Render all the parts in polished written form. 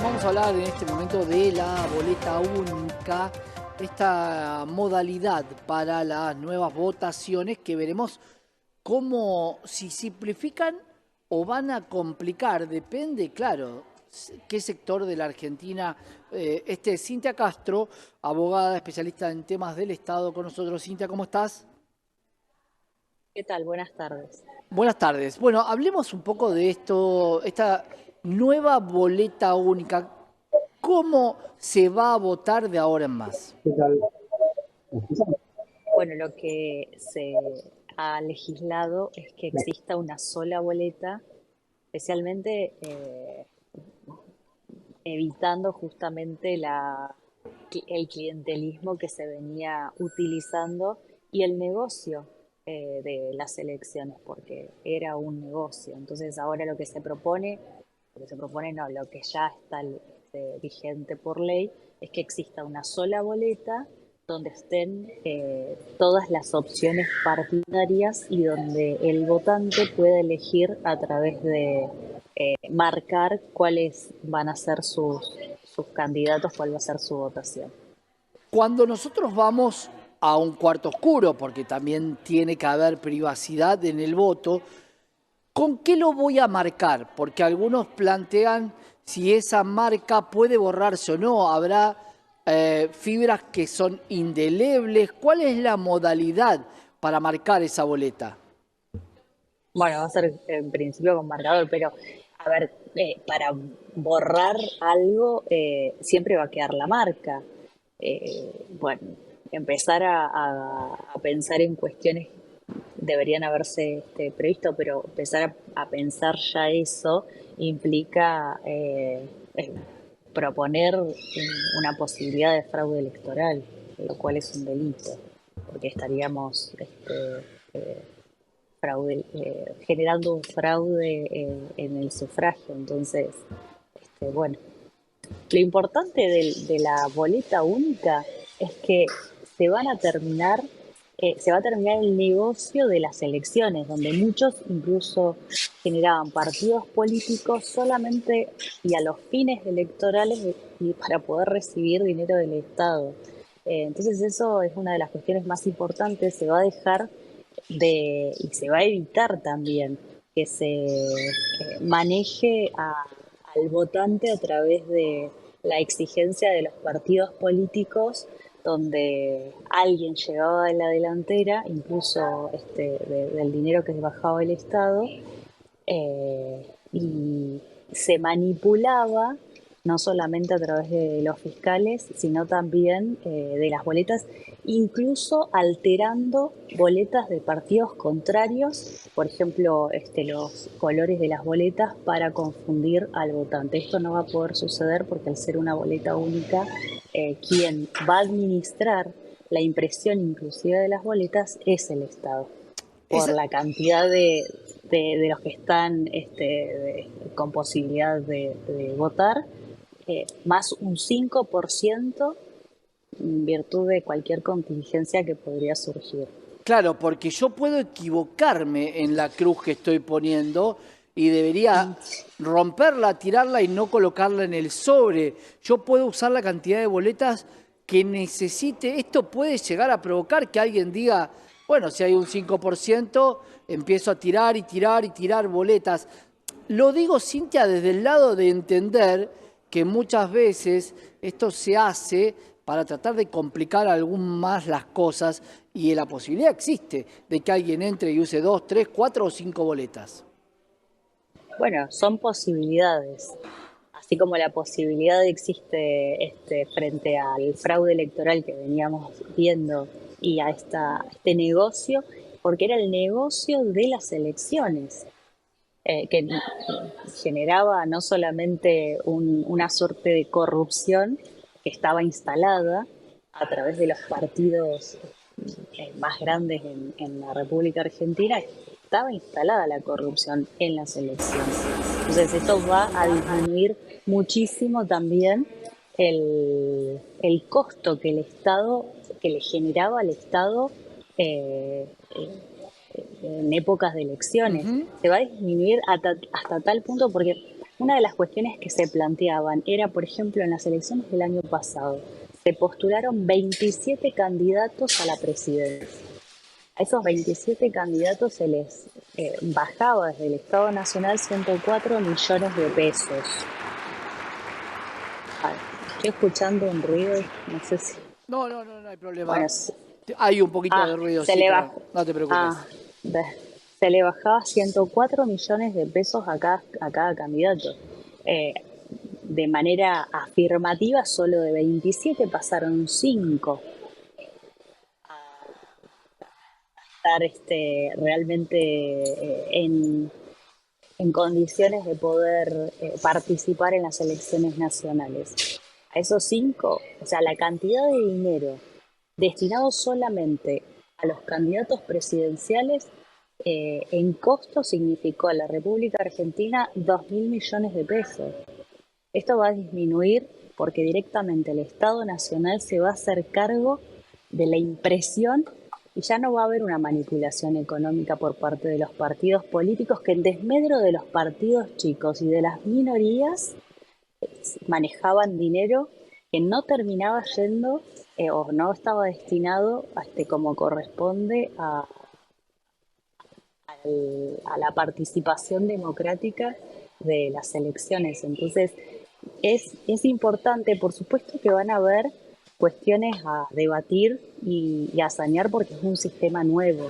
Vamos a hablar en este momento de la boleta única, esta modalidad para las nuevas votaciones que veremos cómo si simplifican o van a complicar, depende, claro, qué sector de la Argentina. Cintia Castro, abogada especialista en temas del Estado, con nosotros. Cintia, ¿cómo estás? ¿Qué tal? Buenas tardes. Buenas tardes. Bueno, hablemos un poco de esto, esta nueva boleta única. ¿Cómo se va a votar de ahora en más? ¿Qué tal? ¿Me escuchan? Bueno, lo que se ha legislado es que exista una sola boleta, especialmente evitando justamente el clientelismo que se venía utilizando y el negocio de las elecciones, porque era un negocio. Entonces ahora lo que ya está vigente por ley, es que exista una sola boleta donde estén todas las opciones partidarias y donde el votante pueda elegir a través de marcar cuáles van a ser sus candidatos, cuál va a ser su votación. Cuando nosotros vamos a un cuarto oscuro, porque también tiene que haber privacidad en el voto, ¿con qué lo voy a marcar? Porque algunos plantean si esa marca puede borrarse o no. Habrá fibras que son indelebles. ¿Cuál es la modalidad para marcar esa boleta? Bueno, va a ser en principio con marcador, pero a ver, para borrar algo siempre va a quedar la marca. Bueno, empezar a pensar en cuestiones deberían haberse previsto, pero empezar a pensar ya eso implica proponer una posibilidad de fraude electoral, lo cual es un delito, porque estaríamos generando un fraude en el sufragio. Entonces, bueno, lo importante de la boleta única es que se van a terminar, se va a terminar el negocio de las elecciones, donde muchos incluso generaban partidos políticos solamente y a los fines electorales y para poder recibir dinero del Estado. Entonces eso es una de las cuestiones más importantes. Se va a dejar y se va a evitar también que se maneje al votante a través de la exigencia de los partidos políticos, donde alguien llevaba a la delantera, incluso del dinero que bajaba el Estado, y se manipulaba no solamente a través de los fiscales, sino también de las boletas, incluso alterando boletas de partidos contrarios, por ejemplo, los colores de las boletas para confundir al votante. Esto no va a poder suceder porque al ser una boleta única, quien va a administrar la impresión inclusiva de las boletas es el Estado, por Esa, la cantidad de los que están con posibilidad de votar, más un 5% en virtud de cualquier contingencia que podría surgir. claro, porque yo puedo equivocarme en la cruz que estoy poniendo y debería romperla, tirarla y no colocarla en el sobre. Yo puedo usar la cantidad de boletas que necesite. Esto puede llegar a provocar que alguien diga, bueno, si hay un 5%, empiezo a tirar y tirar y tirar boletas. Lo digo, Cintia, desde el lado de entender que muchas veces esto se hace para tratar de complicar aún más las cosas y la posibilidad existe de que alguien entre y use 2, 3, 4 o 5 boletas. Bueno, son posibilidades, así como la posibilidad existe frente al fraude electoral que veníamos viendo y a este negocio, porque era el negocio de las elecciones. Que generaba no solamente una suerte de corrupción que estaba instalada a través de los partidos más grandes en la República Argentina, estaba instalada la corrupción en las elecciones. Entonces esto va a disminuir muchísimo también el costo que el Estado, que le generaba al Estado eh, eh, en épocas de elecciones. Ujú. Se va a disminuir hasta tal punto porque una de las cuestiones que se planteaban era, por ejemplo, en las elecciones del año pasado, se postularon 27 candidatos a la presidencia. A esos 27 candidatos se les bajaba desde el Estado Nacional 104 millones de pesos. Ah, estoy escuchando un ruido, no sé si... No, no, no, no hay problema. Bueno, Hay un poquito de ruido, se sí, le pero bajó. no te preocupes. Ah, se le bajaba 104 millones de pesos a cada candidato. Eh, de manera afirmativa, solo de 27 pasaron 5 a estar realmente en condiciones de poder participar en las elecciones nacionales. A esos 5, o sea, la cantidad de dinero destinado solamente a los candidatos presidenciales en costo significó a la República Argentina 2.000 millones de pesos. Esto va a disminuir porque directamente el Estado Nacional se va a hacer cargo de la impresión y ya no va a haber una manipulación económica por parte de los partidos políticos que en desmedro de los partidos chicos y de las minorías manejaban dinero que no terminaba yendo o no estaba destinado como corresponde a la participación democrática de las elecciones. Entonces, es importante, por supuesto que van a haber cuestiones a debatir y a sanear porque es un sistema nuevo.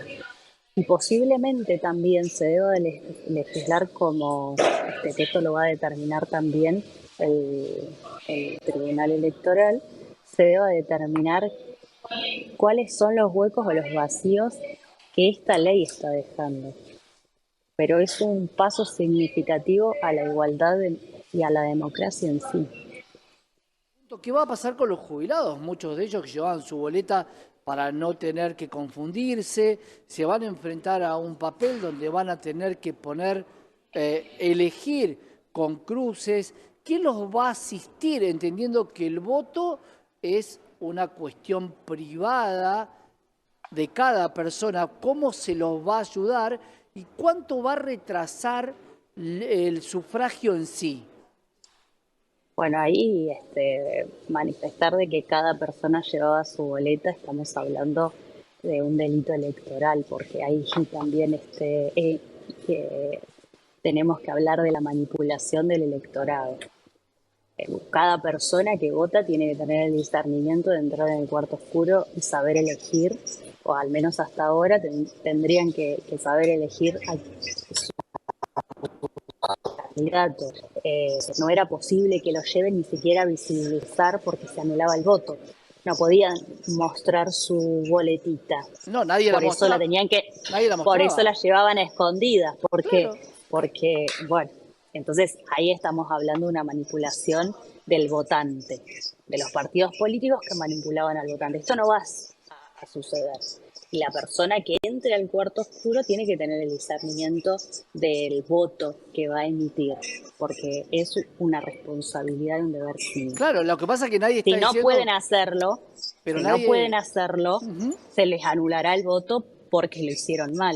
Y posiblemente también se deba legislar como, que esto lo va a determinar también el Tribunal Electoral, se deba determinar cuáles son los huecos o los vacíos que esta ley está dejando. Pero es un paso significativo a la igualdad y a la democracia en sí. ¿Qué va a pasar con los jubilados? Muchos de ellos que llevaban su boleta para no tener que confundirse, se van a enfrentar a un papel donde van a tener que elegir con cruces. ¿Quién los va a asistir? Entendiendo que el voto es una cuestión privada de cada persona, cómo se los va a ayudar y cuánto va a retrasar el sufragio en sí. Bueno, ahí manifestar de que cada persona llevaba su boleta, estamos hablando de un delito electoral, porque ahí también que tenemos que hablar de la manipulación del electorado. Cada persona que vota tiene que tener el discernimiento de entrar en el cuarto oscuro y saber elegir, o al menos hasta ahora tendrían que saber elegir a candidato. No era posible que lo lleven ni siquiera a visibilizar porque se anulaba el voto. No podían mostrar su boletita. No, nadie la Por eso la mostraba. tenían que, Nadie la por eso mostraba. la llevaban a escondidas. Claro. Porque, bueno, entonces ahí estamos hablando de una manipulación del votante, de los partidos políticos que manipulaban al votante. Esto no va a suceder. Y la persona que entre al cuarto oscuro tiene que tener el discernimiento del voto que va a emitir, porque es una responsabilidad y un deber cívico. Claro, lo que pasa es que nadie está Si no diciendo, pueden hacerlo, pero si no nadie... pueden hacerlo, se les anulará el voto porque lo hicieron mal.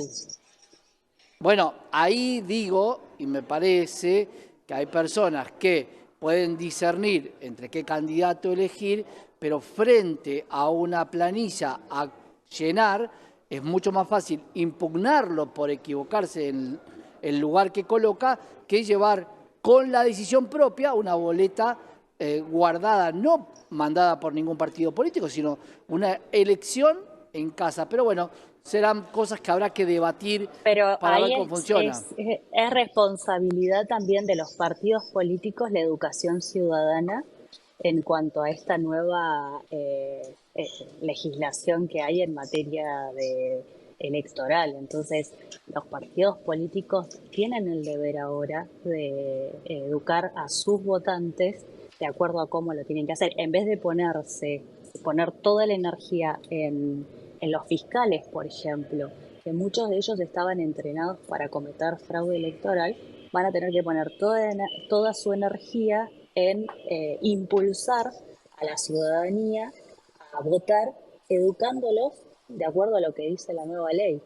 Bueno, ahí digo, y me parece que hay personas que pueden discernir entre qué candidato elegir, pero frente a una planilla a llenar, es mucho más fácil impugnarlo por equivocarse en el lugar que coloca que llevar con la decisión propia una boleta guardada, no mandada por ningún partido político, sino una elección en casa. Pero bueno, serán cosas que habrá que debatir Pero para ver ahí cómo funciona. es responsabilidad también de los partidos políticos la educación ciudadana en cuanto a esta nueva legislación que hay en materia electoral. Entonces, los partidos políticos tienen el deber ahora de educar a sus votantes de acuerdo a cómo lo tienen que hacer, en vez de poner toda la energía en los fiscales, por ejemplo, que muchos de ellos estaban entrenados para cometer fraude electoral, van a tener que poner toda su energía en impulsar a la ciudadanía a votar, educándolos de acuerdo a lo que dice la nueva ley.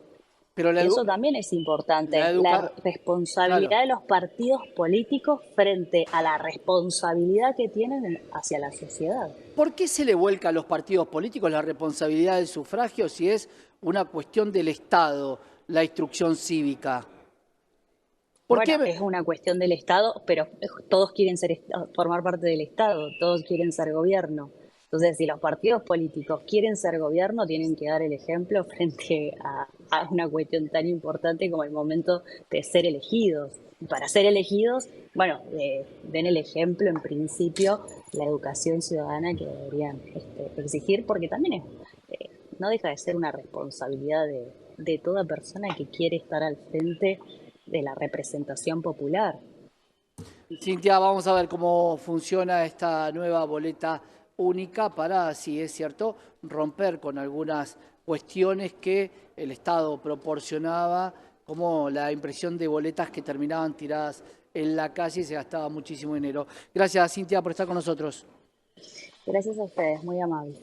Pero la, Y eso edu- también es importante, la la educa... responsabilidad Claro. de los partidos políticos frente a la responsabilidad que tienen hacia la sociedad. ¿Por qué se le vuelca a los partidos políticos la responsabilidad del sufragio si es una cuestión del Estado, la instrucción cívica? ¿Por Bueno, qué? es una cuestión del Estado, pero todos quieren formar parte del Estado, todos quieren ser gobierno. Entonces, si los partidos políticos quieren ser gobierno, tienen que dar el ejemplo frente a una cuestión tan importante como el momento de ser elegidos. Y para ser elegidos, bueno, den el ejemplo en principio, la educación ciudadana que deberían exigir, porque también no deja de ser una responsabilidad de toda persona que quiere estar al frente de la representación popular. Cintia, vamos a ver cómo funciona esta nueva boleta única para, si es cierto, romper con algunas cuestiones que el Estado proporcionaba, como la impresión de boletas que terminaban tiradas en la calle y se gastaba muchísimo dinero. Gracias, Cintia, por estar con nosotros. Gracias a ustedes, muy amables.